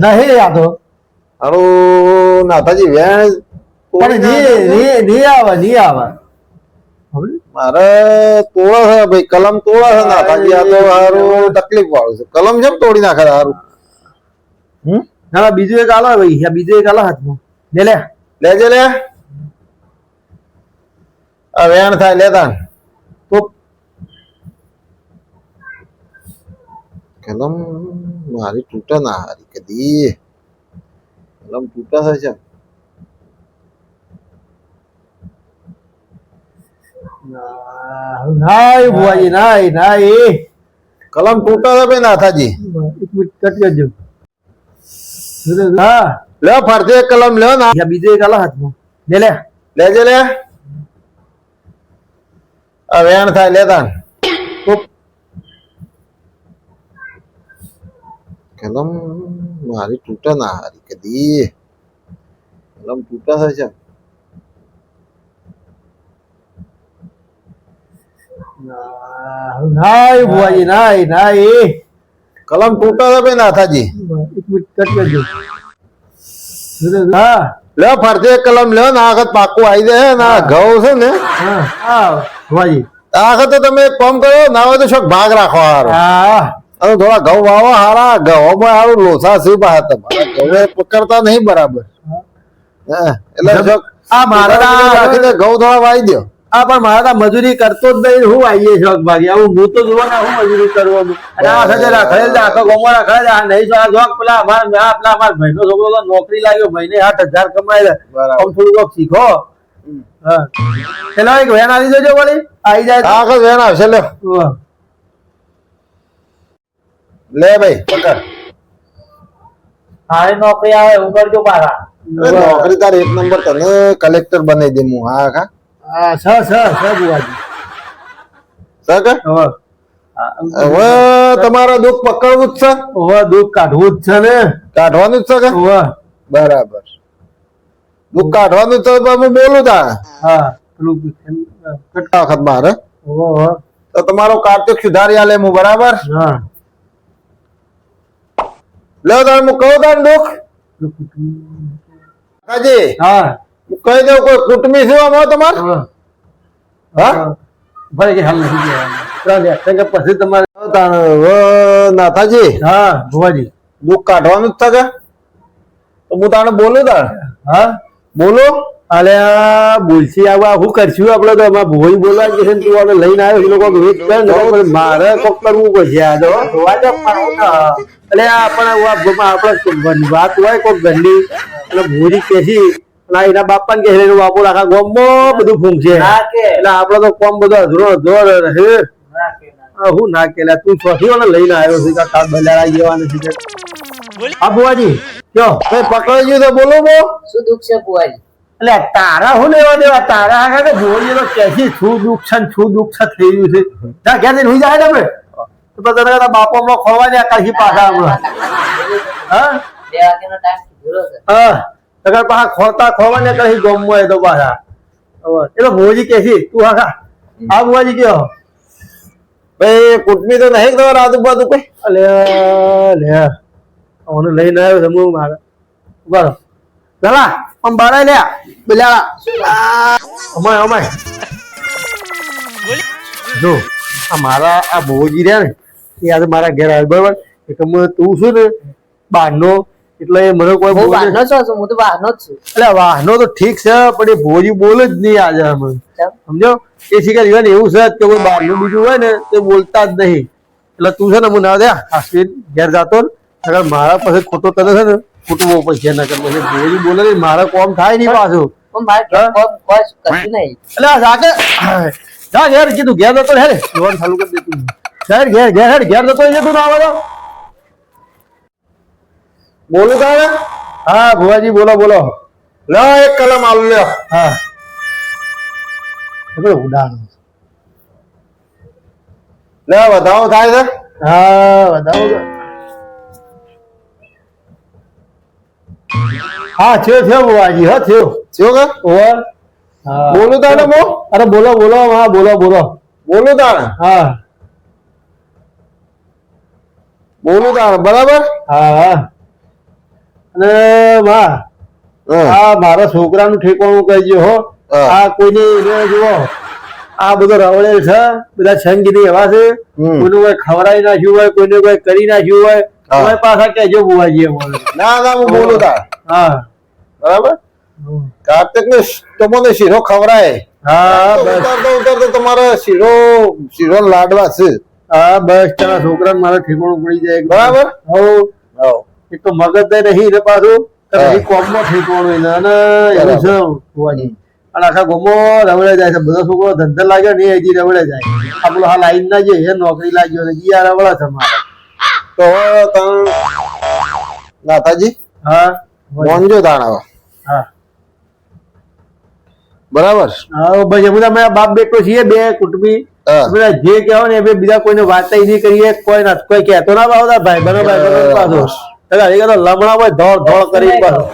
નહીં યાદો હારું નાથાજી વેણ પણ નહીં આવે નહીં આવે મારે તોડે છે ભાઈ કલમ તોડે છે નાથાજી આ તો હારું તકલીફ વાળું છે કલમ જેમ તોડી નાખે હારું ના બીજું એક આલો ભાઈ બીજું એક આલો હાથમાં લે લેજે લે આ વેણ થાય લેતા તો કલમ મારી તૂટે ના હારી કદી કલમ તૂટે છે નાય બુઆજી નાય કલમ તૂટે છે ભાઈ નાથાજી એક મિનિટ કટ કરજો હા લે ફરતે એક કલમ લ્યો ના બીજો એક આલો હાથમાં લે લેજે લે આ વેણ થાય લેતા કલમ મારી તૂટે ના હારી કદી કલમ તૂટે છે નાય બુઆજી નાય કલમ તૂટે છે ભાઈ નાથાજી એક મિનિટ કટ કરજો હા લે ફરતે એક કલમ લ્યો ના આખત પાકું આવી જાય ના ઘઉં છે ને હા બુઆજી આ વખત તો તમે એક કામ કરો ના હોય તો શોખ ભાગ રાખો હારો હા અને થોડા ઘઉં વાવો હારા ઘઉંમાં હારું લોસા સીપા હતા હવે પકડતા નહીં બરાબર એટલે શોખ આ મારા રાખીને ઘઉં થોડા વાવી દો આ પણ મારા મજૂરી કરતો જ નહીં હું આવીએ શોખ ભાગી આવું હું તો જોવા ના હું મજૂરી કરવાનું અને આ સાથે રાખેલ આખો ગોમો રાખેલ આ નહીં તો આ જોક પેલા અમારા ભાઈનો છોકરો તો નોકરી લાગ્યો મહિને 8,000 કમાય આમ થોડું કોક શીખો હા ચલો એક વેન આવી જજો વળી આવી જાય આખો વેણ આવશે લે લે ભાઈ પકડ હારી નોકરી આવે હું કરજો પાછા નોકરી તાર એક નંબર તને કલેક્ટર બનાવી દે હું હા કા હા સ બુઆજી સક હવે તમારે દુઃખ પકડવું જ છે હવે દુઃખ કાઢવું જ છે ને કાઢવાનું જ છે કે બરાબર દુઃખ કાઢવાનું જ છે તો હું બોલું તા હા પેલું કેટલા વખત મારે તો તમારો કાર્તિક સુધારી આલે હું બરાબર હા લે તાર હું કહું તાર દુઃખ કાજી હા હું કહી દઉં કોઈ કુટુંબી છે આમાં તમારે હા ભાઈ કે હાલ નથી કે પછી તમારે નાથાજી હા ભુવાજી દુઃખ કાઢવાનું જ છે કે તો હું તાને બોલું તાર હા બોલો અલે બોલસી આવા શું કરશું આપડે તો એમાં ભોઈ બોલવા કે છે તું આપણે લઈને આવ્યો એ લોકો વેચ કરે ને મારે કોક કરવું પડશે આ તો એટલે આપણે આપણે વાત હોય કોક ગંડી એટલે ભોરી કેસી એના બાપા ને કે બાપુ આખા ગામમાં બધું ફૂંકશે એટલે આપડે તો કોમ બધો અધૂરો રહે હું ના કેલા તું છોથી ને લઈને આવ્યો છે કે કાલ બજારા જેવા નથી હા બુઆજી કયો કઈ પકડાઈ ગયું તો બોલો બો શું દુઃખ છે બુઆજી એટલે તારા હું લેવા દેવા તારા આગળ કે જોઈ તો કેસી શું દુઃખ છે થઈ ગયું છે ત્યાં ક્યાં જઈને જાય ને આપણે તો તને બાપો હમણાં ખોવા ને કાશી પાછા હમણાં હા 2 વાગ્યાનો ટાઈમ કીધો છે હા તગર પાછા ખોવા ને કાશી ગમવો એ તો પાછા એટલે ભોજી કેસી તું આખા આ ભુવાજી કયો ભાઈ કુટમી તો નહીં તમારે આજુબાજુ કોઈ અલે લે ઓને લઈને આવ્યો છે હું મારે બરો ચાલા આમ બારા લે બિલાડા અમાય જો આ મારા આ ભોજી રહ્યા ને એ આજે મારા ઘેર આવ્યો બરાબર એટલે તું શું ને બહારનો એટલે મને કોઈ હું બહારનો છું હું તો બહારનો જ છું એટલે વાહનો તો ઠીક છે પણ એ ભોજી બોલે જ નહીં આજે અમે સમજો એ શીખર એવું છે કે કોઈ બહારનું બીજું હોય ને તે બોલતા જ નહીં એટલે તું છે ને હું ના દે આશ્વિન ઘેર જાતો ને મારા પાસે ખોટો તને છે ને ખોટું બહુ પૈસા ના કરે ભોજી બોલે નહીં મારે કોમ થાય નહીં પાછું પણ મારે કશું નહીં એટલે જાકે જા ઘેર કીધું ઘેર જતો હે જોવાનું ચાલુ કરી દેતું ઘેર જતો તું ના આવે બોલું તારે હા ભુવાજી બોલો લો એક કલમ આલુ લ્યો હા ઉડાડો લે વધાવો થાય છે હા વધાવો હા થયો ભુવાજી હા થયો કે ઓવર બોલું તારે મો અરે બોલો હા બોલું તારે હા બોલું તારે બરાબર હા અને વાહ આ મારા છોકરાનું ઠેકાણું કહેજો હો. હા. આ કોઈને એને જુઓ આ બધો રવળેલ છે, બધા છંગીરી એવા છે. કોઈનું કોઈ ખવડાવી નાખ્યું હોય, કોઈને કોઈ કરી નાખ્યું હોય, હા. તમે પાછા કહેજો બુવાજી એમ બોલે. ના ના હું બોલું તાર હા બરાબર કાર્તિક ને તમને શીરો ખવડાય હા બસ ઉતરતો તમારે શીરો લાડવા છે હા બસ તારા છોકરાને મારે ઠેકાણું પડી જાય બરાબર? હો હઉ. એક તો મગજ નહીં ને પાછું હા. કોમમાં ઠેકાણું એને અને એવું છે બુવાજી. અને આખા ગોમો રવડે જાય છે, બધા છોકરો ધંધા લાગ્યો ને હજી રવડે જાય. આપણો હા લાઈન ના જે એ નોકરી લાગ્યો ને ઈ આ રવડે છે મારે. તો હવે તમે નાથાજી હા મોનજો તાણ હા બરાબર હા ભાઈ અમે અમે બાપ બેટો છીએ બે કુટુંબી. હા. બધા જે કહેવાય ને એ બીજા કોઈને વાત નહીં કરીએ, કોઈ કહેતો ના ભાવતા ભાઈ બરાબર પાછું લમણા હોય ધોળ ધોળ કરી પાછું.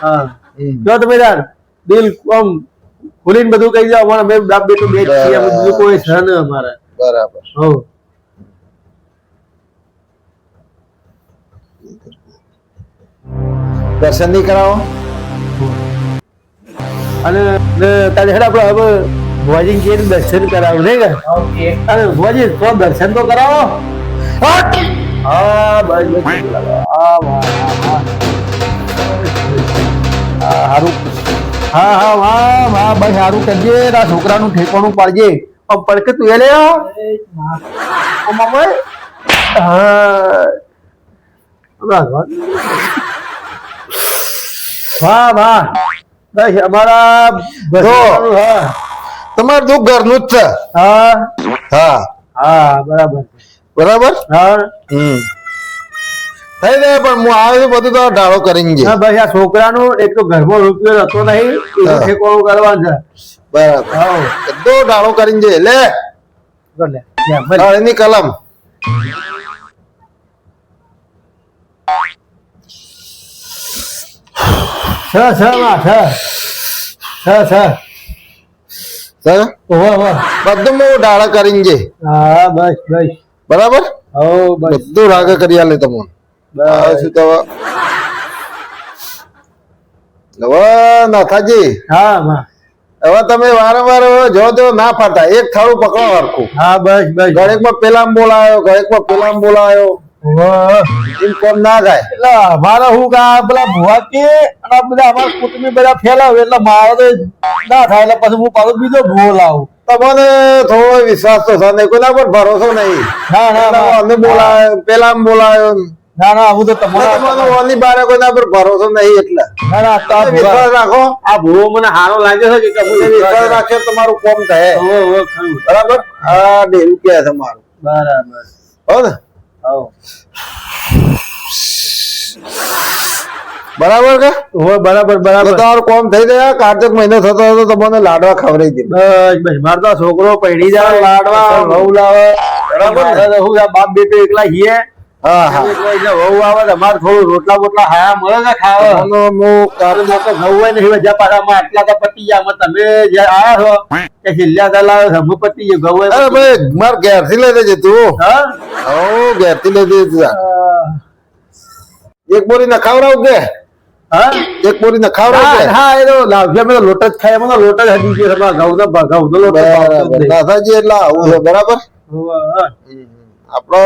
હા જો તમે તાર દિલ આમ ખુલીને બધું કહી જાવ અમારે અમે બાપ બેટો બે જ છીએ, અમે બીજું કોઈ છે ને અમારે. બરાબર હો દર્શન નહીં કરાવો અને તારે હેડ આપણે હવે ભુવાજી કે દર્શન કરાવું નહીં કે ઓકે અરે ભુવાજી તો દર્શન તો કરાવો. હા બસ બસ. હા વાહ સારું. હા હા વાહ વાહ ભાઈ સારું કરજે, આ છોકરાનું ઠેકાણું પાડજે. પડકે તું એ લે હા વાહ વાહ બસ અમારા ભગવાનનું, હા તમારું દુઃખ ઘરનું જ છે હા હા હા બરાબર બરાબર હા થઈ જાય પણ હું આવ્યો છું બધું તો ઢાળો કરીને છે હા ભાઈ આ છોકરાનું એક તો ઘરમાં રૂપિયો હતો નહીં, એનું હા. ઠેકાણું કરવાનું છે. બરાબર હા બધું ઢાળો કરીને છે લે કર લે. યા, ભલે. એની કલમ છ છ માં છ છ સર ઓહો ઓહો. બધું હું ઢાળો કરીને છે હા બસ બસ બરાબર હો બસ બધું રાગે કરી આલે તમને આવે બસ શું તો હવે નાથાજી હા માં હવે તમે વારંવાર જો તો ના ફરતા એક થાળું પકડો હરખું હા બસ બસ ઘડીકમાં પેલામ બોલાયો ઘડીકમાં પેલામ બોલાયો ઓહો. એમ કોમ ના થાય એટલે અમારે હું કે આ પેલા ભુવા કે અને આ બધા અમારા કુટુંબી બધા ફેલાવે એટલે મારે તો ના થાય એટલે પછી હું પાછો બીજો ભૂવો લાવું. તમને થોડો વિશ્વાસ તો છે નહીં કોઈના પર ભરોસો નહીં ના ના એટલે ના અમે બોલાયો પેલામ બોલાયો ના ના હું તો તમને તમારા ઓની બારે કોઈના પર ભરોસો નહીં એટલે ના ના તો આ તમે ભુવા વિશ્વાસ રાખો આ ભૂવો મને સારો લાગે છે કે તમે વિશ્વાસ રાખશો તો તમારું કોમ થાય ઓહો, ઓહો, ખરું. બરાબર આ ડેરું કે છે મારું બરાબર હો ને હો બરાબર કે ઓહો, બરાબર તો બરાબર તમારું કોમ થઈ જાય કાર્તિક મહિનો થતો હતો તમને લાડવા ખવડાવી દે બસ બસ મારે તો આ છોકરો પૈણી જાય લાડવા. વહુ લાવે બરાબર ને? મારે તો શું છે, બાપ બેટો એકલા છીએ. હા હા એકલા એટલે વહુ આવે તો અમારે થોડું રોટલા બોટલા હાયા મળે ને ખાવા. તમને હું તારે મોટો ઘઉં હોય ને એવા જ્યાં પાછામાં આટલા તો પતી ગયા આમાં તમે જે આયા છો કે છેલ્લા તો લાવે છે, અમે પતી ગયું ઘઉં હોય અરે પતી ભાઈ માર ઘેરથી લઈ લેજે તું ગયું. હા હું ઘેરથી લઈ દેજે એક બોરી ન ખવડાવ કે હા એક બોરી ન ખવડાવ કે હા હા એ તો લાવજો અમે તો લોટ જ ખાય એમાં તો લોટ જ હજી છે ઘઉંનો લોટ જ ભાવતો જ બરાબર નહીં. નાથાજી એટલે આવું છે બરાબર હોવે, આપણો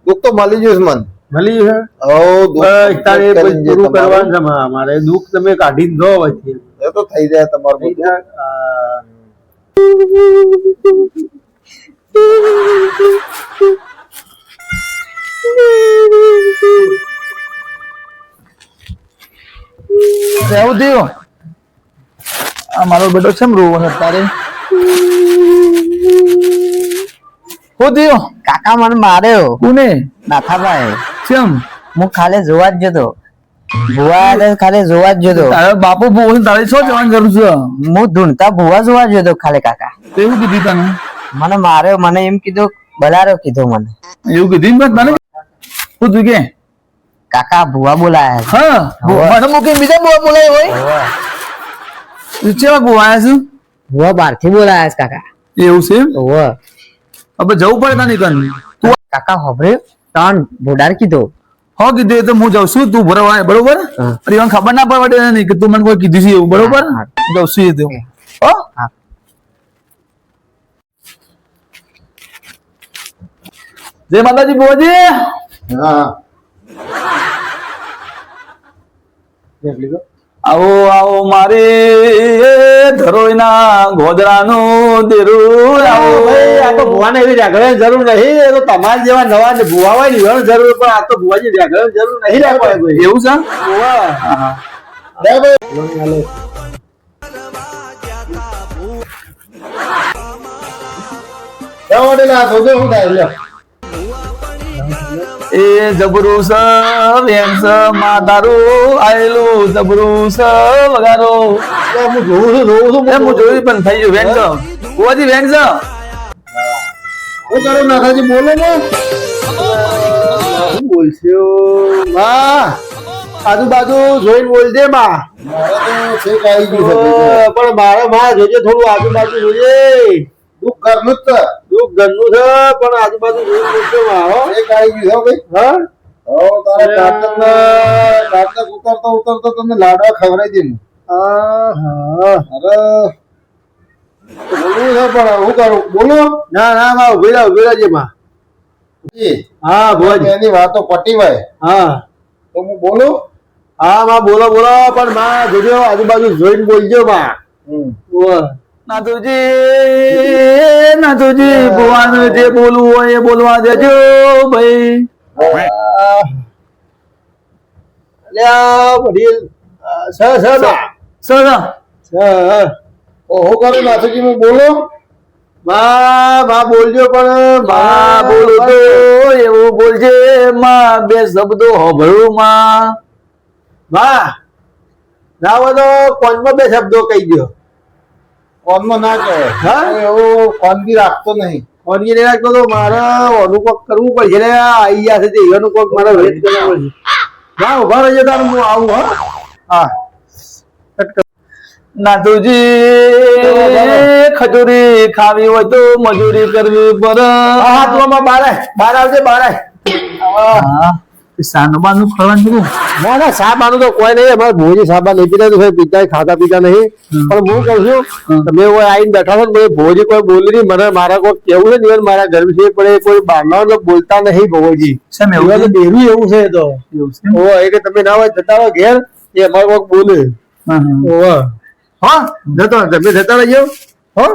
દુઃખ તો મળી ગયું છે મન મળી છે બસ તારે એ બધું પૂરું કરવાનું છે મારે દુઃખ તમે કાઢીને દો વચ્ચે એ તો થઈ જાય તમારું થઈ બધું. જાય. એવું થયું આ મારો બેટો છે રોવો છે તારે શું થયું કાકા મને માર્યો કોને નાથાભાઈ કેમ હું ખાલી જોવા જ જતો ભુવા ખાલી જોવા જ જતો તારો બાપુ બહુ તારે શું જવાની જરૂર છે હું ધૂણતા ભુવા જોવા જતો ખાલી કાકા તો એવું કીધું તને મને માર્યો મને એમ કીધું બલારો કીધું મને એવું કીધું ને તને શું તું કે કાકા ભુવા બોલાયા હા મને મૂકીને બીજા બહુ બોલાય હોય ચેવા બહુ આયા છું ભુવા બહારથી બોલાયા છે કાકા એવું છે એમ? ઓવે હવે જવું પડે તને કન તું કાકા હોભરે ત્રણ ભોડાર કીધો હો કીધું એ તો હું જાઉં છું તું ભરવા બરોબર હા. અને એમાં ખબર ના પડે નહીં કે તું મને કોઈ કીધું છે એવું બરોબર હા. જાઉં છું એ તો હો હા. જય માતાજી બુવાજી હા આવો આવો મારી ધરોઈના ગોદરાનું દેરું આવો ભાઈ આ તો ભુવાને એવી વ્યાકરણ જરૂર નહીં એ તો તમારા જેવા નવા ને ભુવા હોય ને એવાની જરૂર પણ આ તો ભુવાજી વ્યાકરણ જરૂર નહીં રાખવા કોઈ એવું છે ભુવા. લે ભાઈ હાલો. જાઓ વડીલા જોજો શું થાય લ્યો એ જબરું સ વેણ સ માં તારું આયેલું જબરું સ વગારો હું જોઉં છું એમ હું જોયું પણ થઈ ગયું વેણ છે બુવાજી વેણ છે શું કરું નાથાજી બોલો ને શું બોલશો માં આજુબાજુ જોઈને બોલજે માં મારે તો છેક આવી ગયું છે પણ મારે માં જોજે થોડું આજુબાજુ જોઈએ દુઃખ ઘરનું જ છે. દુઃખ ઘરનું છે પણ આજુબાજુ જોઈને બોલજો માં હો છેક આવી ગયું છે ભાઈ હા હો તારા કાતર ઉતરતો તમને લાડવા ખવડાવી દે હા અરે બોલવું છે પણ હું કરું બોલો ના ના માં ઉભી રહેજે માં જી, હા ભુવાજી એની વાતો પટી ભાઈ હા તો હું બોલું હા માં બોલો બોલો પણ માં જોજો આજુબાજુ જોઈને બોલજો માં ઓહ. નાથુજી ભુવાનું જે બોલવું હોય એ બોલવા દેજો ભાઈ અલ્યા વડીલ સ માં સર તો હું કરું નાથુજી હું બોલું માં બોલજો પણ માં બોલું તો એવું બોલજે માં બે શબ્દો હોભળું માં માં ના હોય તો કોનમાં બે શબ્દો કહી દો ફોનમાં ના કહેવાય હા? એવું ફોનથી રાખતો નહીં ઓનગી નહીં રાખતો તો મારે ઓનું કોક કરવું પડશે ને આઈ ગયા છે તે એનું કોક મારે વેટ કરવું પડશે ના ઉભા રહેજો તાર હું આવું હા નાથુજી ખજૂરી ખાવી હોય તો મજૂરી કરવી પડે હા તું આમાં બહાર આવજે બહાર સાનબાનું ખવાનું ના ના સાબાનું તો કોઈ નહીં અમારે ભોજી સાબા નહીં પીતા તો પીતા ખાતા પીતા નહીં પણ હું કહું છું તમે કોઈ આવીને બેઠા છો ને મને ભોજી કોઈ બોલી નહીં મને મારા કોઈ કેવું છે ને મારા ઘર છે પણ એ કોઈ બહારના બોલતા નહીં ભોજી શેમ એવું છે? દેવું એવું છે એ તો એવું છે? ઓ એ કે તમે ના હોય જતા રહો ઘેર એ અમારે કોઈક બોલે હા, હા. ઓવા હા તમે જતા રહેજો હો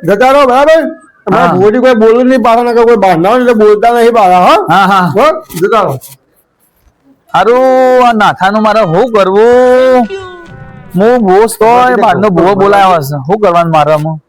જતા રહો બરાબર તમારા હા. ભોજી કોઈ બોલું નહીં પાછા ના કોઈ બહારના હોય ને એટલે બોલતા નહીં પાછા હા હા હા હો જતા રહો હારું આ નાથાનું મારે શું કરવું હું બોસ તો બહારનો ભૂવો બોલાયો હશે શું કરવાનું મારે હું